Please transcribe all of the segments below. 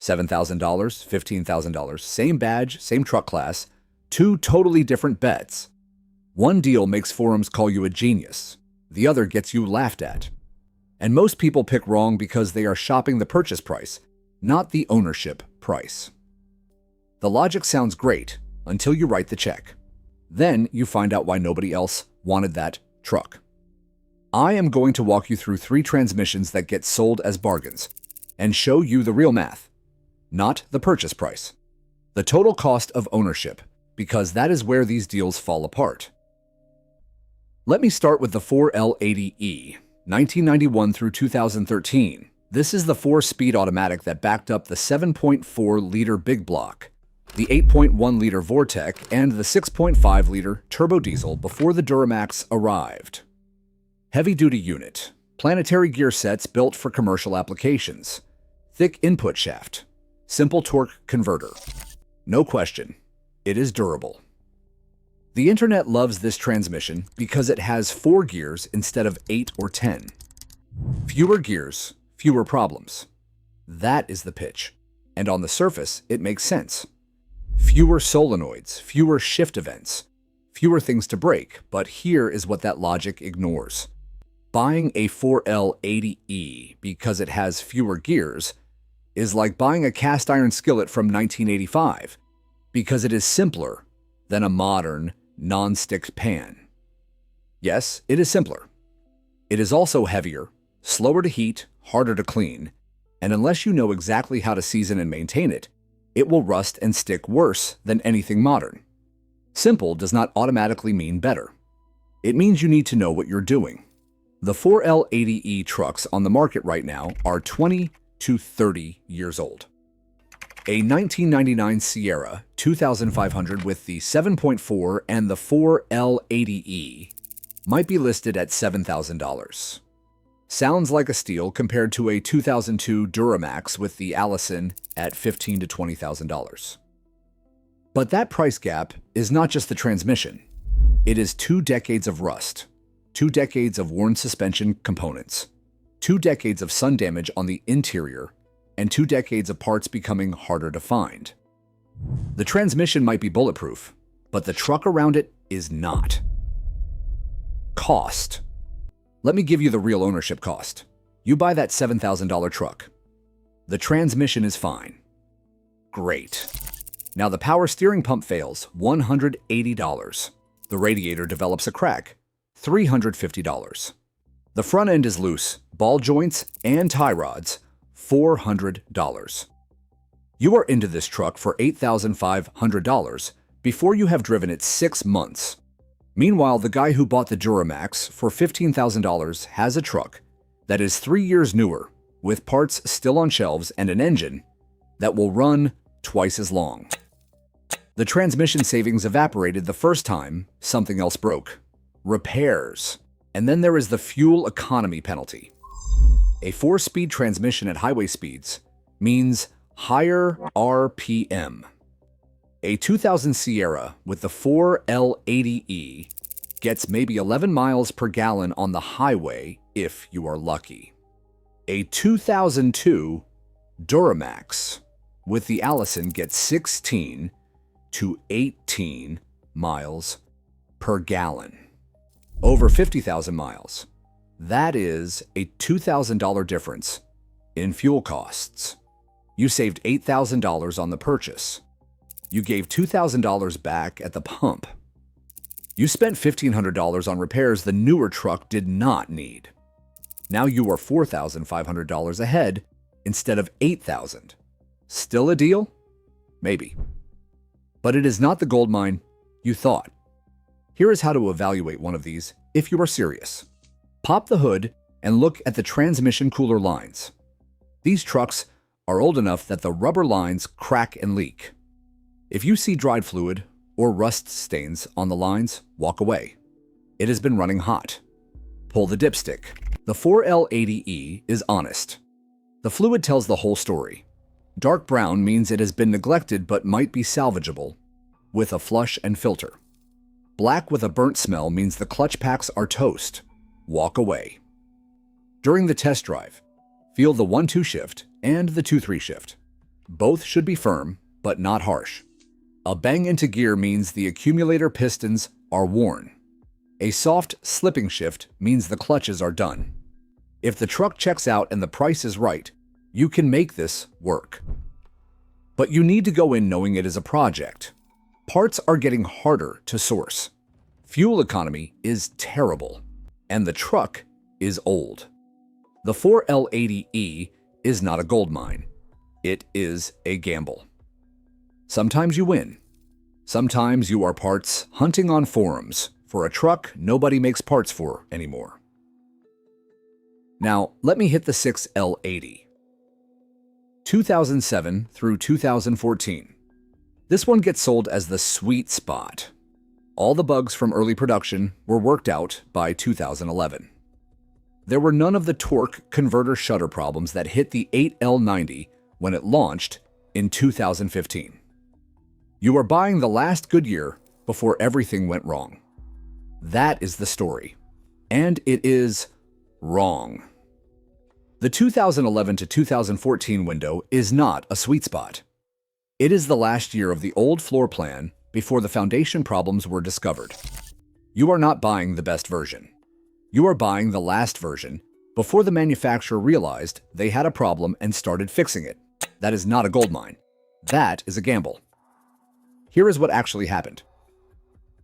$7,000, $15,000, same badge, same truck class, two totally different bets. One deal makes forums call you a genius. The other gets you laughed at. And most people pick wrong because they are shopping the purchase price, not the ownership price. The logic sounds great until you write the check. Then you find out why nobody else wanted that truck. I am going to walk you through 3 transmissions that get sold as bargains and show you the real math, not the purchase price. The total cost of ownership, because that is where these deals fall apart. Let me start with the 4L80E, 1991 through 2013. This is the 4-speed automatic that backed up the 7.4-liter Big Block, the 8.1-liter Vortec, and the 6.5-liter turbo diesel before the Duramax arrived. Heavy-duty unit, planetary gear sets built for commercial applications, thick input shaft, simple torque converter. No question, it is durable. The internet loves this transmission because it has 4 gears instead of 8 or 10. Fewer gears, fewer problems. That is the pitch. And on the surface, it makes sense. Fewer solenoids, fewer shift events, fewer things to break, but here is what that logic ignores. Buying a 4L80E because it has fewer gears is like buying a cast iron skillet from 1985 because it is simpler than a modern non-stick pan. Yes, it is simpler. It is also heavier, slower to heat, harder to clean, and unless you know exactly how to season and maintain it, it will rust and stick worse than anything modern. Simple does not automatically mean better. It means you need to know what you're doing. The 4L80E trucks on the market right now are 20 to 30 years old. A 1999 Sierra 2500 with the 7.4 and the 4L80E might be listed at $7,000. Sounds like a steal compared to a 2002 Duramax with the Allison at $15,000 to $20,000. But that price gap is not just the transmission. It is 2 decades of rust, 2 decades of worn suspension components, 2 decades of sun damage on the interior, and 2 decades of parts becoming harder to find. The transmission might be bulletproof, but the truck around it is not. Cost. Let me give you the real ownership cost. You buy that $7,000 truck. The transmission is fine. Great. Now the power steering pump fails, $180. The radiator develops a crack, $350. The front end is loose, ball joints and tie rods, $400. You are into this truck for $8,500 before you have driven it 6 months. Meanwhile, the guy who bought the Duramax for $15,000 has a truck that is 3 years newer, with parts still on shelves and an engine that will run twice as long. The transmission savings evaporated the first time something else broke. Repairs. And then there is the fuel economy penalty. A 4-speed transmission at highway speeds means higher RPM. A 2000 Sierra with the 4L80E gets maybe 11 miles per gallon on the highway if you are lucky. A 2002 Duramax with the Allison gets 16 to 18 miles per gallon. Over 50,000 miles. That is a $2,000 difference in fuel costs. You saved $8,000 on the purchase. You gave $2,000 back at the pump. You spent $1,500 on repairs the newer truck did not need. Now you are $4,500 ahead instead of $8,000. Still a deal? Maybe. But it is not the gold mine you thought. Here is how to evaluate one of these if you are serious. Pop the hood and look at the transmission cooler lines. These trucks are old enough that the rubber lines crack and leak. If you see dried fluid or rust stains on the lines, walk away. It has been running hot. Pull the dipstick. The 4L80E is honest. The fluid tells the whole story. Dark brown means it has been neglected but might be salvageable with a flush and filter. Black with a burnt smell means the clutch packs are toast. Walk away. During the test drive, feel the 1-2 shift and the 2-3 shift. Both should be firm, but not harsh. A bang into gear means the accumulator pistons are worn. A soft slipping shift means the clutches are done. If the truck checks out and the price is right, you can make this work. But you need to go in knowing it is a project. Parts are getting harder to source. Fuel economy is terrible, and the truck is old. The 4L80E is not a gold mine. It is a gamble. Sometimes you win. Sometimes you are parts hunting on forums for a truck nobody makes parts for anymore. Now, let me hit the 6L80. 2007 through 2014. This one gets sold as the sweet spot. All the bugs from early production were worked out by 2011. There were none of the torque converter shutter problems that hit the 8L90 when it launched in 2015. You are buying the last good year before everything went wrong. That is the story. And it is wrong. The 2011 to 2014 window is not a sweet spot. It is the last year of the old floor plan before the foundation problems were discovered. You are not buying the best version. You are buying the last version before the manufacturer realized they had a problem and started fixing it. That is not a gold mine. That is a gamble. Here is what actually happened.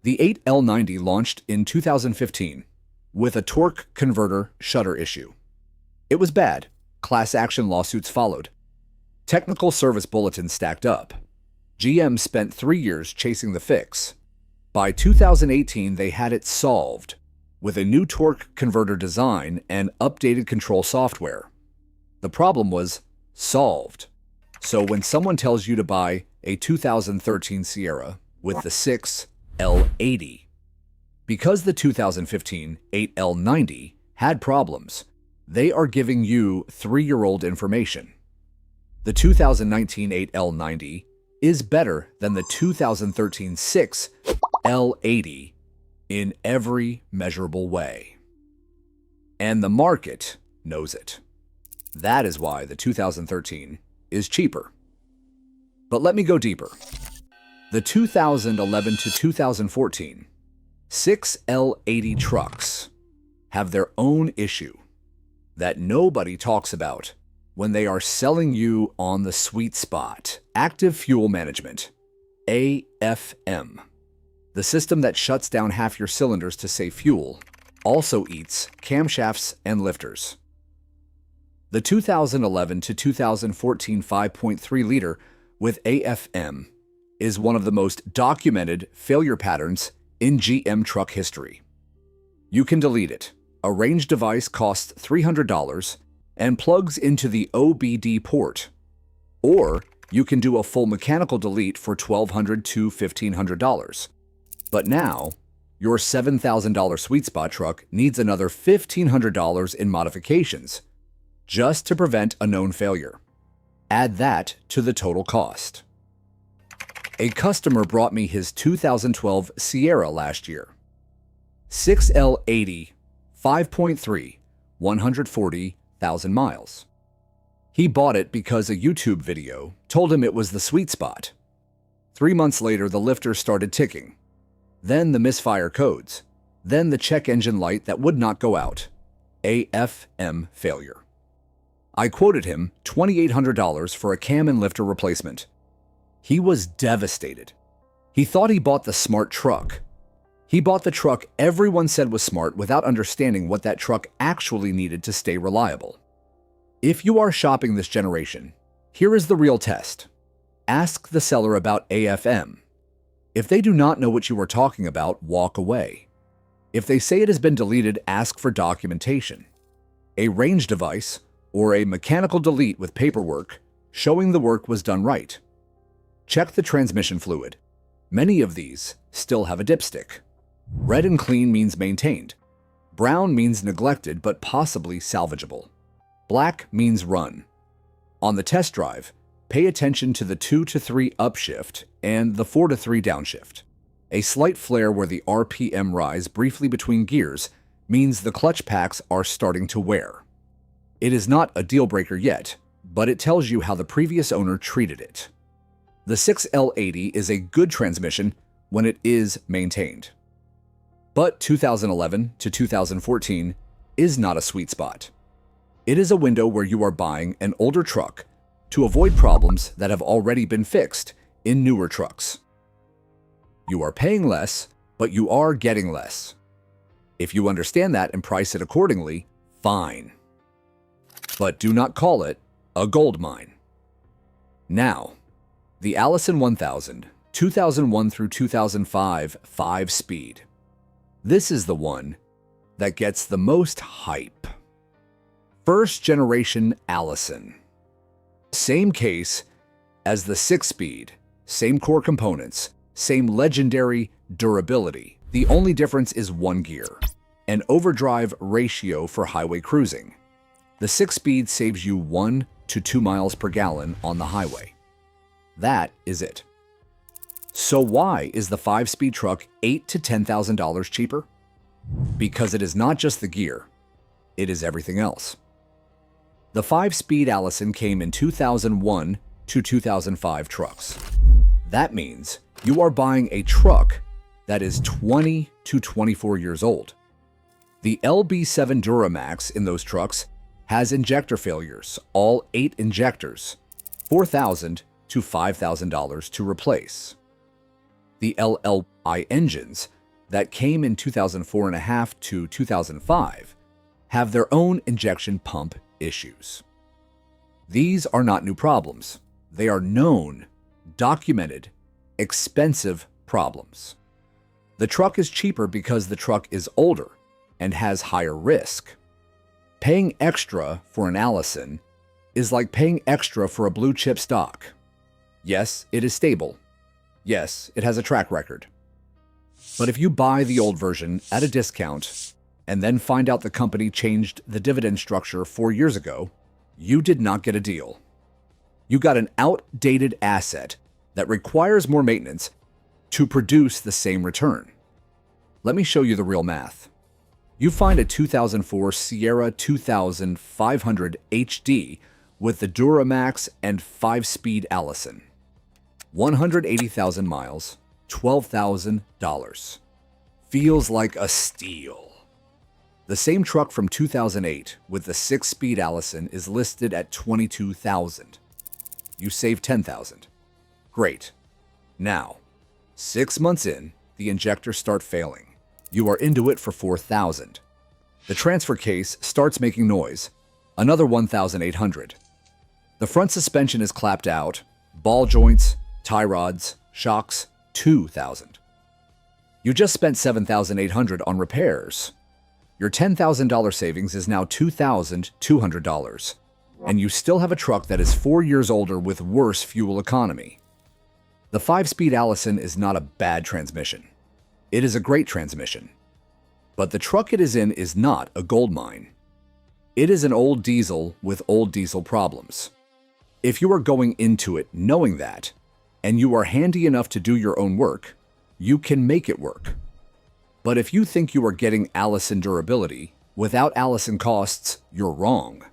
The 8L90 launched in 2015 with a torque converter shutter issue. It was bad. Class action lawsuits followed. Technical service bulletins stacked up. GM spent 3 years chasing the fix. By 2018, they had it solved with a new torque converter design and updated control software. The problem was solved. So when someone tells you to buy a 2013 Sierra with the 6L80, because the 2015 8L90 had problems, they are giving you 3-year-old information. The 2019 8L90 is better than the 2013 6L80 in every measurable way. And the market knows it. That is why the 2013 is cheaper. But let me go deeper. The 2011 to 2014 6L80 trucks have their own issue that nobody talks about when they are selling you on the sweet spot. Active Fuel Management, AFM. The system that shuts down half your cylinders to save fuel also eats camshafts and lifters. The 2011 to 2014 5.3 liter with AFM is one of the most documented failure patterns in GM truck history. You can delete it. A range device costs $300 and plugs into the OBD port. Or you can do a full mechanical delete for $1,200 to $1,500. But now, your $7,000 sweet spot truck needs another $1,500 in modifications just to prevent a known failure. Add that to the total cost. A customer brought me his 2012 Sierra last year. 6L80 5.3, 140,000 miles. He bought it because a YouTube video told him it was the sweet spot. 3 months later, the lifter started ticking. Then the misfire codes. Then the check engine light that would not go out. AFM failure. I quoted him $2,800 for a cam and lifter replacement. He was devastated. He thought he bought the smart truck. He bought the truck everyone said was smart without understanding what that truck actually needed to stay reliable. If you are shopping this generation, here is the real test. Ask the seller about AFM. If they do not know what you are talking about, walk away. If they say it has been deleted, ask for documentation. A range device or a mechanical delete with paperwork showing the work was done right. Check the transmission fluid. Many of these still have a dipstick. Red and clean means maintained. Brown means neglected but possibly salvageable. Black means run. On the test drive, pay attention to the 2 to 3 upshift and the 4 to 3 downshift. A slight flare where the RPM rise briefly between gears means the clutch packs are starting to wear. It is not a deal breaker yet, but it tells you how the previous owner treated it. The 6L80 is a good transmission when it is maintained. But 2011 to 2014 is not a sweet spot. It is a window where you are buying an older truck to avoid problems that have already been fixed in newer trucks. You are paying less, but you are getting less. If you understand that and price it accordingly, fine. But do not call it a gold mine. Now, the Allison 1000, 2001 through 2005 5-speed. This is the one that gets the most hype. First generation Allison. Same case as the 6-speed, same core components, same legendary durability. The only difference is one gear, an overdrive ratio for highway cruising. The 6-speed saves you 1 to 2 miles per gallon on the highway. That is it. So why is the 5-speed truck $8,000 to $10,000 cheaper? Because it is not just the gear, it is everything else. The 5-speed Allison came in 2001 to 2005 trucks. That means you are buying a truck that is 20 to 24 years old. The LB7 Duramax in those trucks has injector failures, all 8 injectors, $4,000 to $5,000 to replace. The LLI engines that came in 2004.5 to 2005 have their own injection pump issues. These are not new problems. They are known, documented, expensive problems. The truck is cheaper because the truck is older and has higher risk. Paying extra for an Allison is like paying extra for a blue chip stock. Yes, it is stable. Yes, it has a track record. But if you buy the old version at a discount and then find out the company changed the dividend structure 4 years ago, you did not get a deal. You got an outdated asset that requires more maintenance to produce the same return. Let me show you the real math. You find a 2004 Sierra 2500 HD with the Duramax and 5-speed Allison. 180,000 miles, $12,000. Feels like a steal. The same truck from 2008 with the 6-speed Allison is listed at $22,000. You save $10,000. Great. Now, 6 months in, the injectors start failing. You are into it for $4,000. The transfer case starts making noise. Another $1,800. The front suspension is clapped out. Ball joints, tie rods, shocks, $2,000. You just spent $7,800 on repairs. Your $10,000 savings is now $2,200, and you still have a truck that is 4 years older with worse fuel economy. The 5-speed Allison is not a bad transmission. It is a great transmission. But the truck it is in is not a gold mine. It is an old diesel with old diesel problems. If you are going into it knowing that, and you are handy enough to do your own work, you can make it work. But if you think you are getting Allison durability without Allison costs, you're wrong.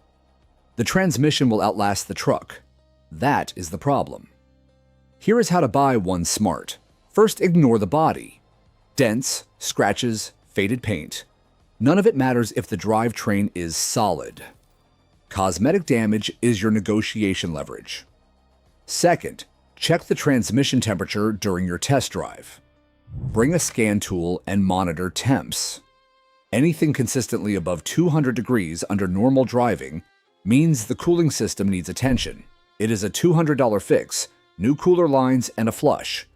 The transmission will outlast the truck. That is the problem. Here is how to buy one smart. First, ignore the body. Dents, scratches, faded paint. None of it matters if the drivetrain is solid. Cosmetic damage is your negotiation leverage. Second, check the transmission temperature during your test drive. Bring a scan tool and monitor temps. Anything consistently above 200 degrees under normal driving means the cooling system needs attention. It is a $200 fix, new cooler lines, and a flush,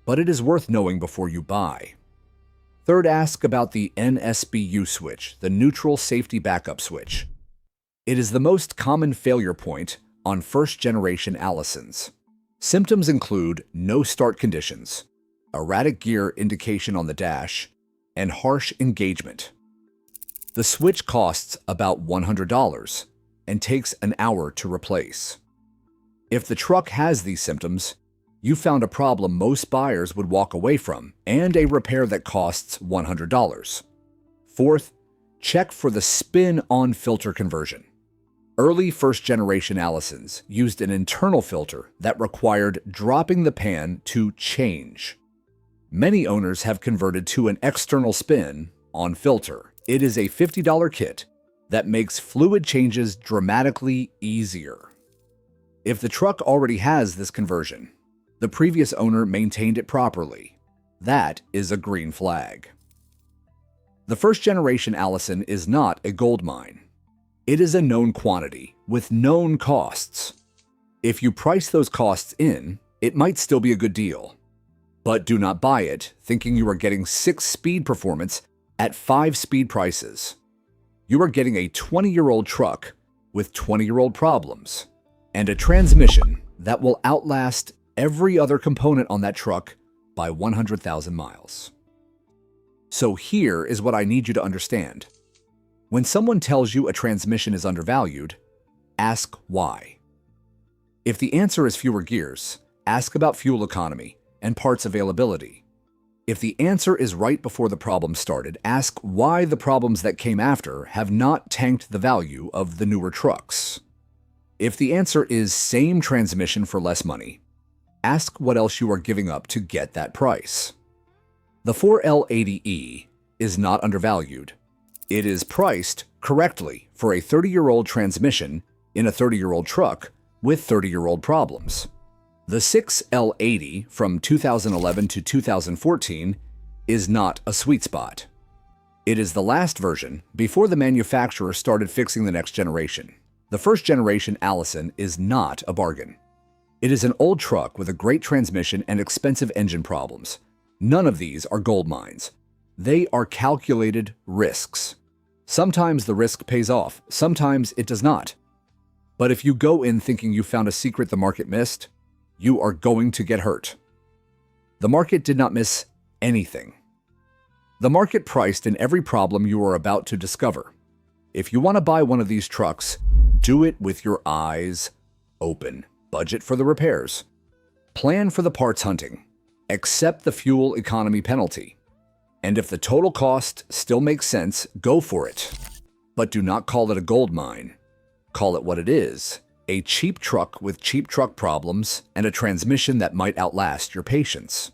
but it is worth knowing before you buy. Third, ask about the NSBU switch, the neutral safety backup switch. It is the most common failure point on first-generation Allisons. Symptoms include no start conditions, erratic gear indication on the dash, and harsh engagement. The switch costs about $100 and takes an hour to replace. If the truck has these symptoms, you found a problem most buyers would walk away from and a repair that costs $100. Fourth, check for the spin-on filter conversion. Early first-generation Allisons used an internal filter that required dropping the pan to change. Many owners have converted to an external spin-on filter. It is a $50 kit that makes fluid changes dramatically easier. If the truck already has this conversion, the previous owner maintained it properly. That is a green flag. The first-generation Allison is not a gold mine. It is a known quantity with known costs. If you price those costs in, it might still be a good deal. But do not buy it thinking you are getting 6-speed performance at 5-speed prices. You are getting a 20-year-old truck with 20-year-old problems and a transmission that will outlast every other component on that truck by 100,000 miles. So here is what I need you to understand. When someone tells you a transmission is undervalued, ask why. If the answer is fewer gears, ask about fuel economy and parts availability. If the answer is right before the problem started, ask why the problems that came after have not tanked the value of the newer trucks. If the answer is same transmission for less money, ask what else you are giving up to get that price. The 4L80E is not undervalued. It is priced correctly for a 30-year-old transmission in a 30-year-old truck with 30-year-old problems. The 6L80 from 2011 to 2014 is not a sweet spot. It is the last version before the manufacturer started fixing the next generation. The first generation Allison is not a bargain. It is an old truck with a great transmission and expensive engine problems. None of these are gold mines. They are calculated risks. Sometimes the risk pays off, sometimes it does not. But if you go in thinking you found a secret the market missed, you are going to get hurt. The market did not miss anything. The market priced in every problem you are about to discover. If you want to buy one of these trucks, do it with your eyes open. Budget for the repairs. Plan for the parts hunting. Accept the fuel economy penalty. And if the total cost still makes sense, go for it. But do not call it a gold mine. Call it what it is, a cheap truck with cheap truck problems and a transmission that might outlast your patience.